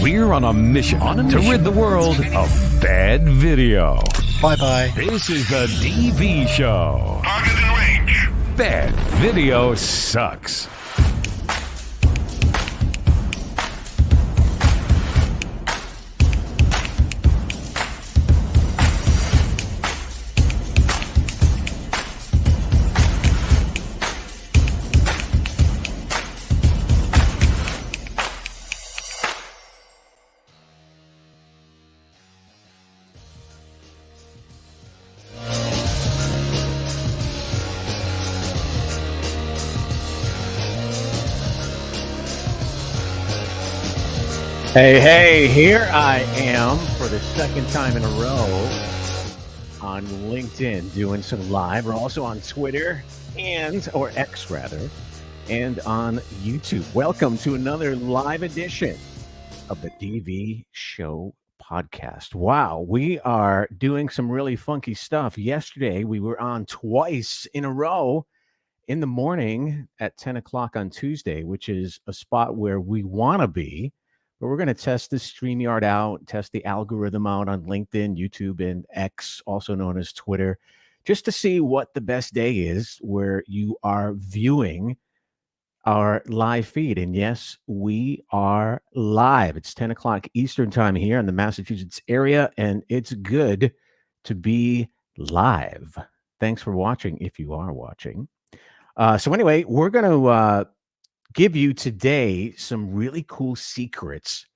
We're on a mission to rid the world of bad video. Bye-bye. This is the DV Show. Target in range. Bad video sucks. Hey, here I am for the second time in a row on LinkedIn doing some live. We're also on Twitter or X rather, and on YouTube. Welcome to another live edition of the DV Show podcast. Wow, we are doing some really funky stuff. Yesterday, we were on twice in a row in the morning at 10 o'clock on Tuesday, which is a spot where we want to be. But we're going to test this StreamYard out, test the algorithm out on LinkedIn, YouTube, and X, also known as Twitter, just to see what the best day is where you are viewing our live feed. And yes, we are live. It's 10 o'clock Eastern time here in the Massachusetts area, and it's good to be live. Thanks for watching if you are watching. So anyway, we're going to give you today some really cool secrets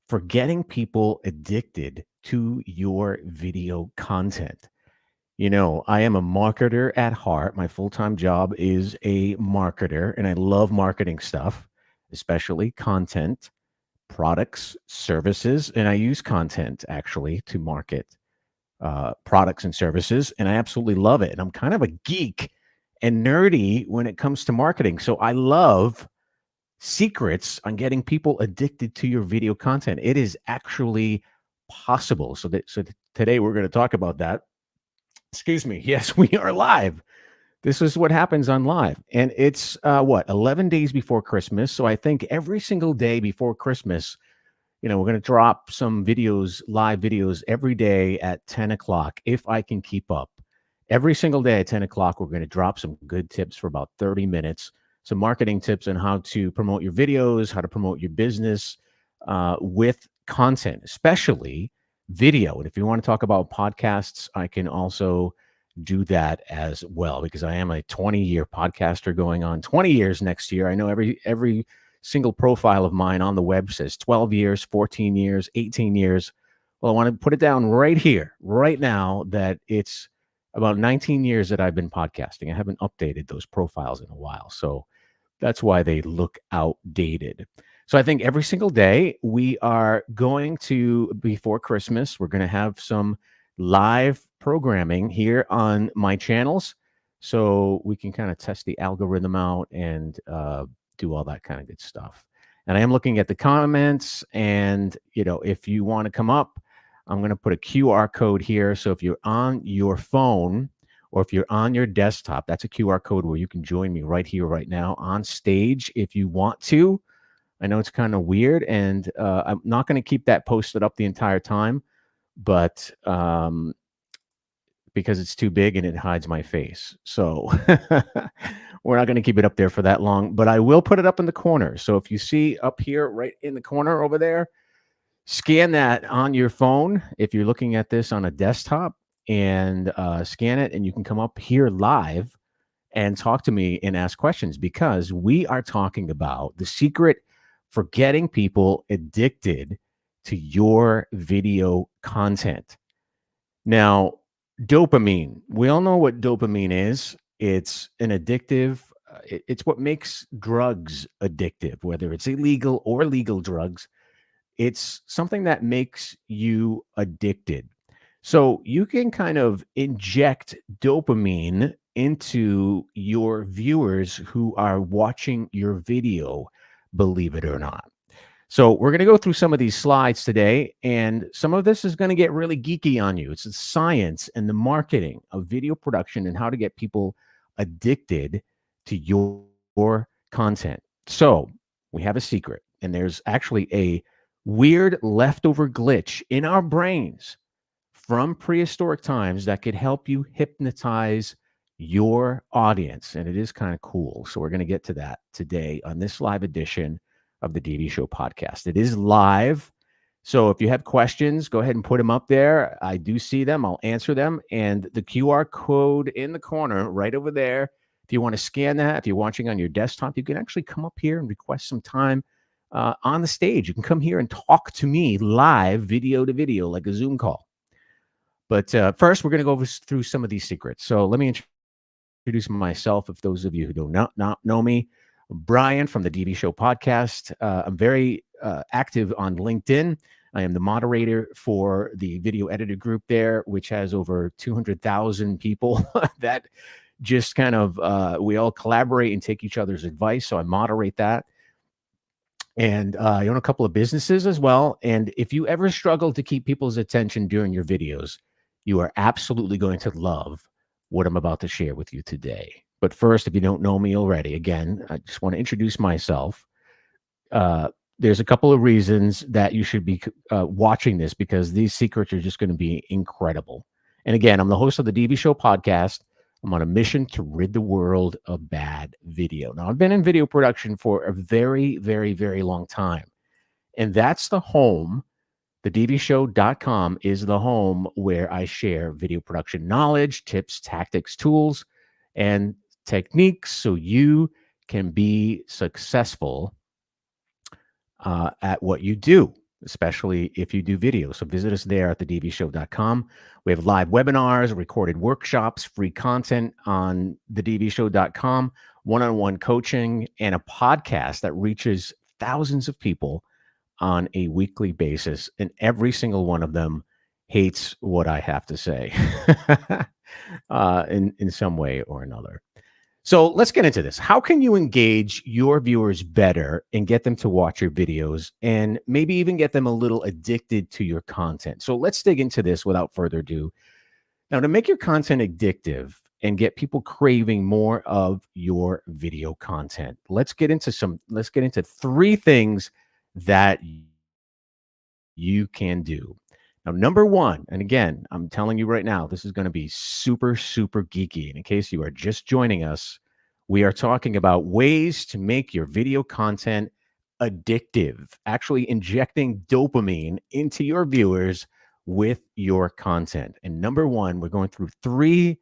for getting people addicted to your video content. You know, I am a marketer at heart. My full-time job is a marketer, and I love marketing stuff, especially content, products, services, and I use content actually to market products and services, and I absolutely love it. And I'm kind of a geek and nerdy when it comes to marketing. So I love secrets on getting people addicted to your video content. It is actually possible. So today we're going to talk about that. Excuse me. Yes, we are live. This is what happens on live. And it's 11 days before Christmas. So I think every single day before Christmas, you know, we're going to drop some videos, live videos every day at 10 o'clock if I can keep up. Every single day at 10 o'clock, we're going to drop some good tips for about 30 minutes, some marketing tips on how to promote your videos, how to promote your business with content, especially video. And if you want to talk about podcasts, I can also do that as well, because I am a 20-year podcaster going on 20 years next year. I know every single profile of mine on the web says 12 years, 14 years, 18 years. Well, I want to put it down right here, right now, that it's about 19 years that I've been podcasting. I haven't updated those profiles in a while. So that's why they look outdated. So I think every single day we are going to, before Christmas, we're going to have some live programming here on my channels so we can kind of test the algorithm out and do all that kind of good stuff. And I am looking at the comments, and, you know, if you want to come up, I'm going to put a QR code here. So if you're on your phone or if you're on your desktop, that's a QR code where you can join me right here, right now on stage if you want to. I know it's kind of weird, and I'm not going to keep that posted up the entire time, but because it's too big and it hides my face. So we're not going to keep it up there for that long, but I will put it up in the corner. So if you see up here, right in the corner over there, scan that on your phone if you're looking at this on a desktop, and scan it, and you can come up here live and talk to me and ask questions, because we are talking about the secret for getting people addicted to your video content. Now, dopamine. We all know what dopamine is. It's an addictive, it's what makes drugs addictive, whether it's illegal or legal drugs. It's something that makes you addicted. So you can kind of inject dopamine into your viewers who are watching your video, believe it or not. So we're going to go through some of these slides today, and some of this is going to get really geeky on you. It's the science and the marketing of video production and how to get people addicted to your content. So we have a secret, and there's actually a weird leftover glitch in our brains from prehistoric times that could help you hypnotize your audience. And it is kind of cool. So we're going to get to that today on this live edition of the DV Show podcast. It is live. So if you have questions, go ahead and put them up there. I do see them. I'll answer them. And the QR code in the corner right over there, if you want to scan that, if you're watching on your desktop, you can actually come up here and request some time on the stage. You can come here and talk to me live, video to video, like a Zoom call. But first, we're going to go through some of these secrets. So let me introduce myself. If those of you who do not know me, Brian from the DV Show podcast. I'm very active on LinkedIn. I am the moderator for the video editor group there, which has over 200,000 people that just kind of, we all collaborate and take each other's advice. So I moderate that. And I own a couple of businesses as well. And if you ever struggle to keep people's attention during your videos, you are absolutely going to love what I'm about to share with you today. But first, if you don't know me already, again, I just want to introduce myself. There's a couple of reasons that you should be watching this, because these secrets are just going to be incredible. And again, I'm the host of the DV Show podcast. I'm on a mission to rid the world of bad video. Now, I've been in video production for a very, very, very long time. And that's the home. TheDVShow.com is the home where I share video production knowledge, tips, tactics, tools, and techniques so you can be successful at what you do, especially if you do video. So visit us there at TheDVShow.com. We have live webinars, recorded workshops, free content on TheDVShow.com, one-on-one coaching, and a podcast that reaches thousands of people on a weekly basis. And every single one of them hates what I have to say in some way or another. So let's get into this. How can you engage your viewers better and get them to watch your videos and maybe even get them a little addicted to your content? So let's dig into this without further ado. Now, to make your content addictive and get people craving more of your video content, let's get into three things that you can do. Now, number one, and again, I'm telling you right now, this is going to be super, super geeky. And in case you are just joining us, we are talking about ways to make your video content addictive, actually injecting dopamine into your viewers with your content. And number one, we're going through three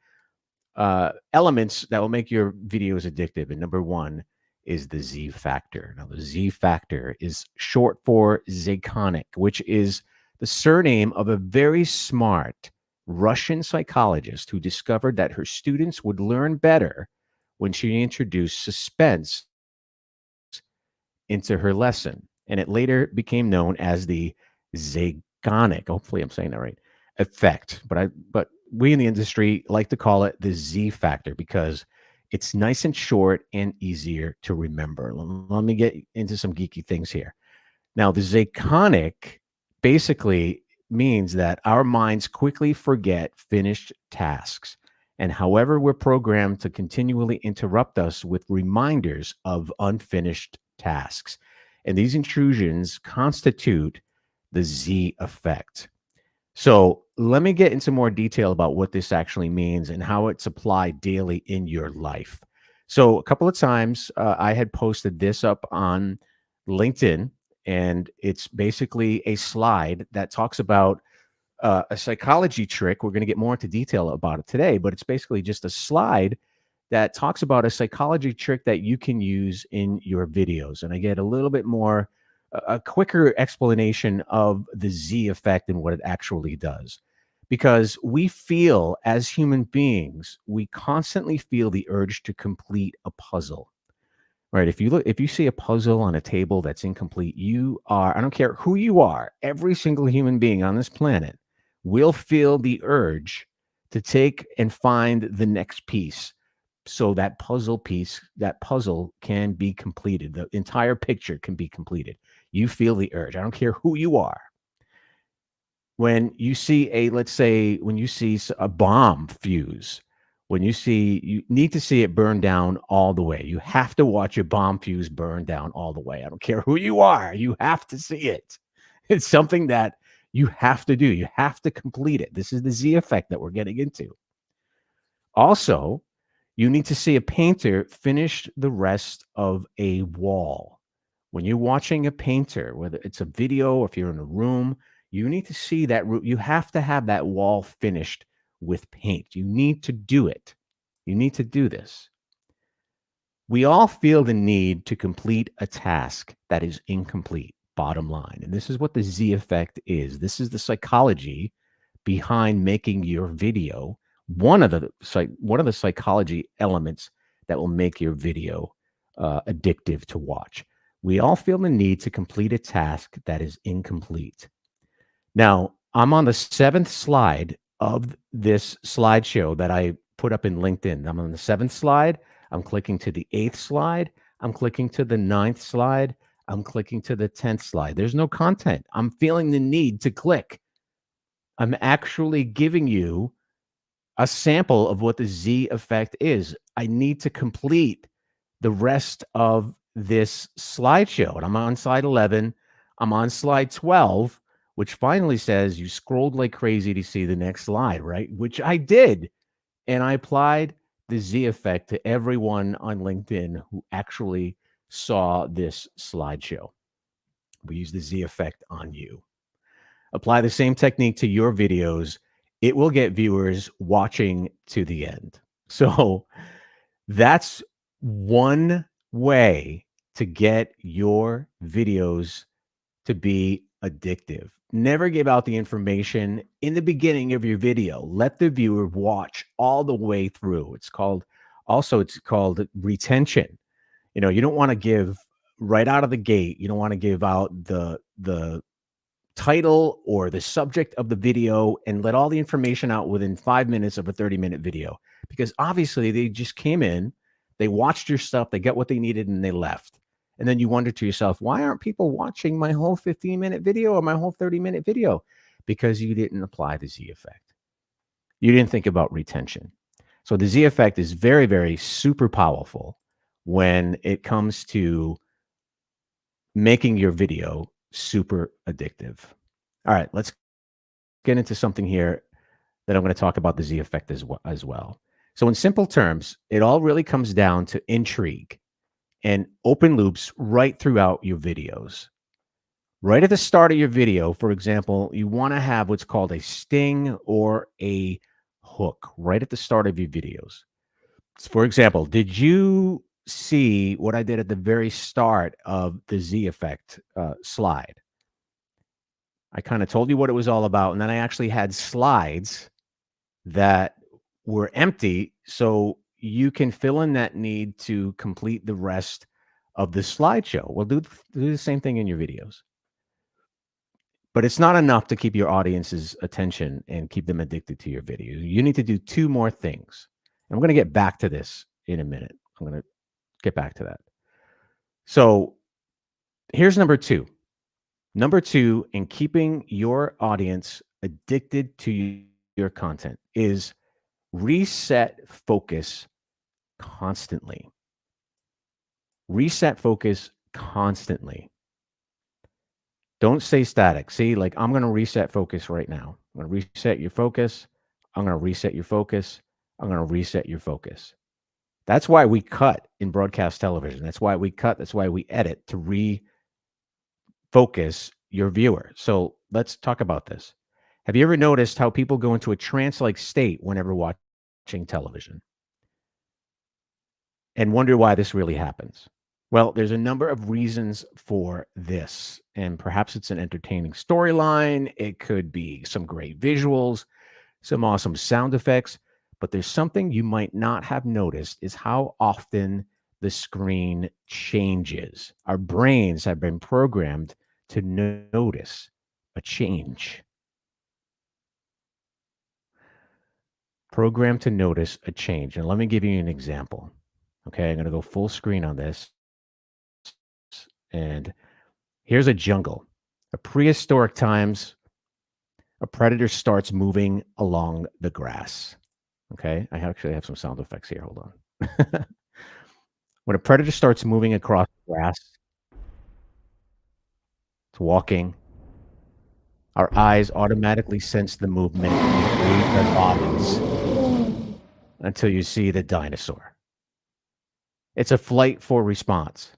elements that will make your videos addictive. And number one is the Z factor. Now, the Z factor is short for Zaconic, which is the surname of a very smart Russian psychologist who discovered that her students would learn better when she introduced suspense into her lesson. And it later became known as the Zaconic, hopefully I'm saying that right, effect. But we in the industry like to call it the Z factor because it's nice and short and easier to remember. Let me get into some geeky things here. Now, the Zaconic basically means that our minds quickly forget finished tasks. And however, we're programmed to continually interrupt us with reminders of unfinished tasks. And these intrusions constitute the Z effect. So let me get into more detail about what this actually means and how it's applied daily in your life. So a couple of times I had posted this up on LinkedIn, and it's basically a slide that talks about a psychology trick. We're going to get more into detail about it today, but it's basically just a slide that talks about a psychology trick that you can use in your videos. And I get a little bit more, a quicker explanation of the Z effect and what it actually does. Because we feel, as human beings, we constantly feel the urge to complete a puzzle. Right. If you see a puzzle on a table that's incomplete, I don't care who you are, every single human being on this planet will feel the urge to take and find the next piece so that puzzle can be completed. The entire picture can be completed. You feel the urge. I don't care who you are. When you see let's say when you see a bomb fuse, you need to see it burn down all the way. You have to watch a bomb fuse burn down all the way. I don't care who you are. You have to see it. It's something that you have to do. You have to complete it. This is the Z effect that we're getting into. Also, you need to see a painter finish the rest of a wall. When you're watching a painter, whether it's a video or if you're in a room, you need to see that you have to have that wall finished with paint. You need to do it. You need to do this. We all feel the need to complete a task that is incomplete, bottom line. And this is what the Z effect is. This is the psychology behind making your video, one of the psychology elements that will make your video addictive to watch. We all feel the need to complete a task that is incomplete. Now, I'm on the 7th slide of this slideshow that I put up in LinkedIn. I'm on the 7th slide. I'm clicking to the 8th slide. I'm clicking to the 9th slide. I'm clicking to the 10th slide. There's no content. I'm feeling the need to click. I'm actually giving you a sample of what the Z effect is. I need to complete the rest of this slideshow. And I'm on slide 11. I'm on slide 12, which finally says you scrolled like crazy to see the next slide, right? Which I did. And I applied the Z effect to everyone on LinkedIn who actually saw this slideshow. We use the Z effect on you. Apply the same technique to your videos. It will get viewers watching to the end. So that's one way to get your videos to be addictive. Never give out the information in the beginning of your video. Let the viewer watch all the way through. It's called retention. You don't want to give right out of the gate. You don't want to give out the title or the subject of the video and let all the information out within 5 minutes of a 30-minute video, because obviously they just came in, they watched your stuff, they got what they needed, and they left. And then you wonder to yourself, why aren't people watching my whole 15-minute video or my whole 30-minute video? Because you didn't apply the Z effect. You didn't think about retention. So the Z effect is very, very super powerful when it comes to making your video super addictive. All right, let's get into something here that I'm going to talk about the Z effect as well. So in simple terms, it all really comes down to intrigue and open loops right throughout your videos. Right at the start of your video, for example, you want to have what's called a sting or a hook right at the start of your videos. For example, did you see what I did at the very start of the Z effect slide? I kind of told you what it was all about, and then I actually had slides that were empty so you can fill in that need to complete the rest of the slideshow. Well, do the same thing in your videos. But it's not enough to keep your audience's attention and keep them addicted to your video. You need to do 2 more things. And I'm going to get back to this in a minute. I'm going to get back to that. So here's number 2. Number 2 in keeping your audience addicted to your content is reset focus constantly. Reset focus constantly. Don't stay static. See, like I'm going to reset focus right now. I'm going to reset your focus. I'm going to reset your focus. I'm going to reset your focus. That's why we cut in broadcast television. That's why we cut. That's why we edit to refocus your viewer. So let's talk about this. Have you ever noticed how people go into a trance-like state whenever watching television and wonder why this really happens? Well, there's a number of reasons for this, and perhaps it's an entertaining storyline. It could be some great visuals, some awesome sound effects, but there's something you might not have noticed is how often the screen changes. Our brains have been programmed to notice a change. Programmed to notice a change. And let me give you an example. Okay, I'm going to go full screen on this. And here's a jungle. A prehistoric times, a predator starts moving along the grass. Okay, I actually have some sound effects here. Hold on. When a predator starts moving across the grass, it's walking, Our eyes automatically sense the movement and move their bodies until you see the dinosaur. It's a flight for response.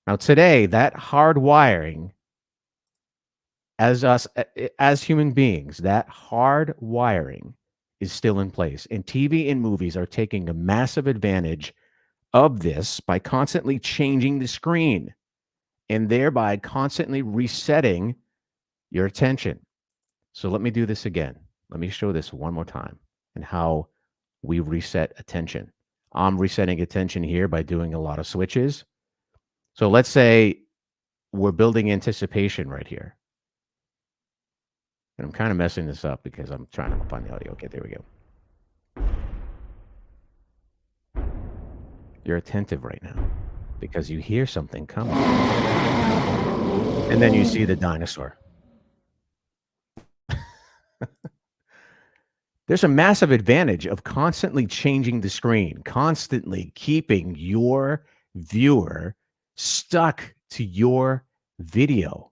Now, today, that hard wiring, as human beings, that hard wiring is still in place. And TV and movies are taking a massive advantage of this by constantly changing the screen and thereby constantly resetting your attention. So let me do this again. Let me show this one more time and how we reset attention. I'm resetting attention here by doing a lot of switches. So let's say we're building anticipation right here. And I'm kind of messing this up because I'm trying to find the audio. Okay, there we go. You're attentive right now because you hear something coming. And then you see the dinosaur. There's a massive advantage of constantly changing the screen, constantly keeping your viewer stuck to your video,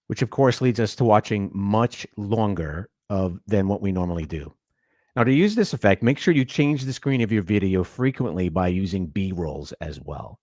which of course leads us to watching much longer than what we normally do. Now, to use this effect, make sure you change the screen of your video frequently by using B-rolls as well.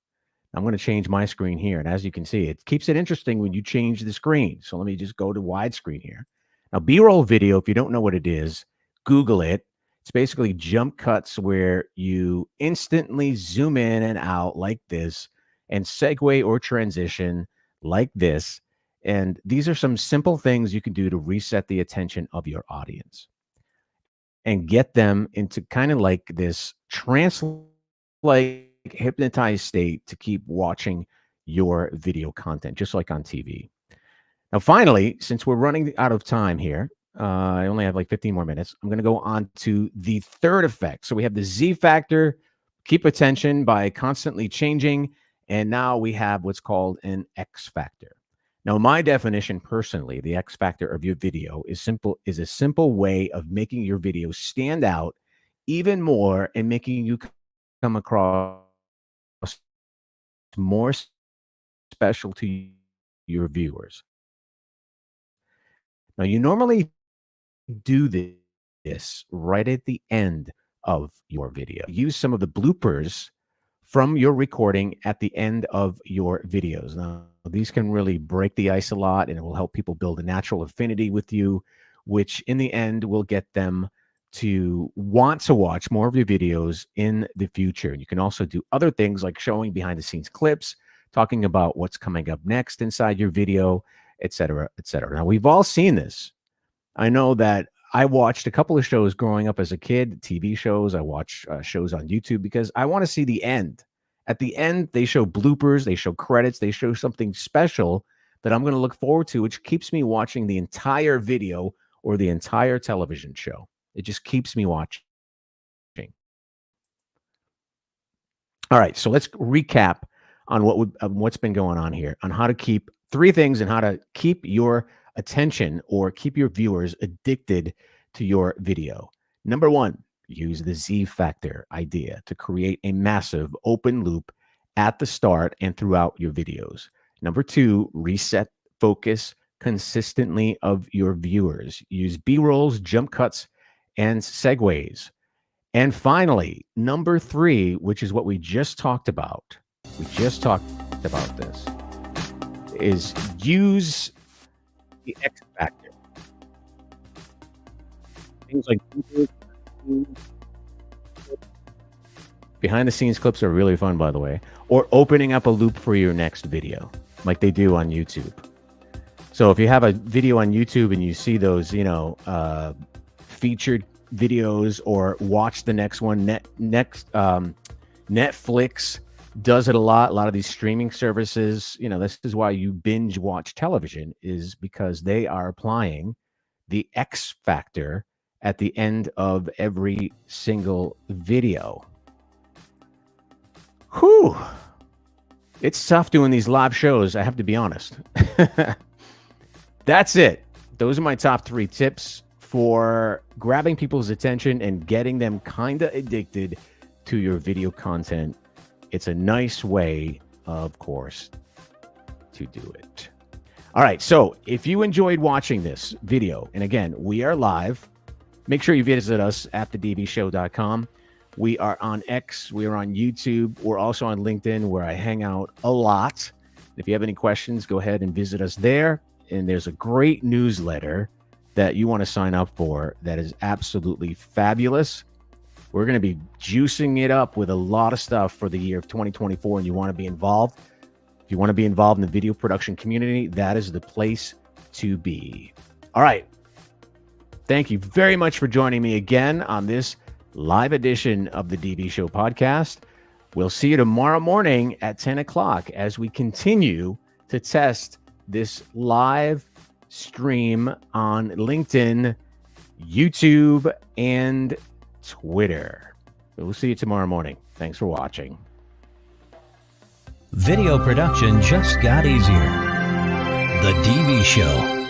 I'm going to change my screen here. And as you can see, it keeps it interesting when you change the screen. So let me just go to widescreen here. Now, B-roll video, if you don't know what it is, Google it. It's basically jump cuts where you instantly zoom in and out like this and segue or transition like this. And these are some simple things you can do to reset the attention of your audience and get them into kind of like this trance-like hypnotized state to keep watching your video content, just like on TV. Now, finally, since we're running out of time here, I only have like 15 more minutes. I'm going to go on to the third effect. So we have the Z factor, keep attention by constantly changing. And now we have what's called an X factor. Now, my definition personally, the X factor of your video is a simple way of making your video stand out even more and making you come across more special to your viewers. Now, you normally do this right at the end of your video. Use some of the bloopers from your recording at the end of your videos. Now, these can really break the ice a lot, and it will help people build a natural affinity with you, which in the end will get them to want to watch more of your videos in the future. You can also do other things like showing behind the scenes clips, talking about what's coming up next inside your video, et cetera, et cetera. Now, we've all seen this. I know that I watched a couple of shows growing up as a kid, TV shows. I watch shows on YouTube because I want to see the end. At the end, they show bloopers, they show credits, they show something special that I'm going to look forward to, which keeps me watching the entire video or the entire television show. It just keeps me watching. All right, so let's recap on what's been going on here, on how to keep three things and how to keep your attention or keep your viewers addicted to your video. Number one, use the Z factor idea to create a massive open loop at the start and throughout your videos. Number two, reset focus consistently of your viewers. Use B-rolls, jump cuts, and segues. And finally, number three, which is what we just talked about. We just talked about this, is use the X factor. Things like behind the scenes clips are really fun, by the way, or opening up a loop for your next video like they do on YouTube. So if you have a video on YouTube and you see those, featured videos or watch the next one, Netflix does it a lot. A lot of these streaming services, this is why you binge watch television, is because they are applying the X factor at the end of every single video. Whew. It's tough doing these live shows, I have to be honest. That's it. Those are my top three tips for grabbing people's attention and getting them kind of addicted to your video content. It's a nice way, of course, to do it. All right, so if you enjoyed watching this video, and again, we are live, make sure you visit us at thedbshow.com. We are on X, we are on YouTube, we're also on LinkedIn, where I hang out a lot. If you have any questions, go ahead and visit us there. And there's a great newsletter that you want to sign up for that is absolutely fabulous. We're going to be juicing it up with a lot of stuff for the year of 2024, and you want to be involved. If you want to be involved in the video production community, that is the place to be. All right. Thank you very much for joining me again on this live edition of the DB Show podcast. We'll see you tomorrow morning at 10 o'clock as we continue to test this live stream on LinkedIn, YouTube, and Twitter. We'll see you tomorrow morning. Thanks for watching. Video production just got easier. The DB Show.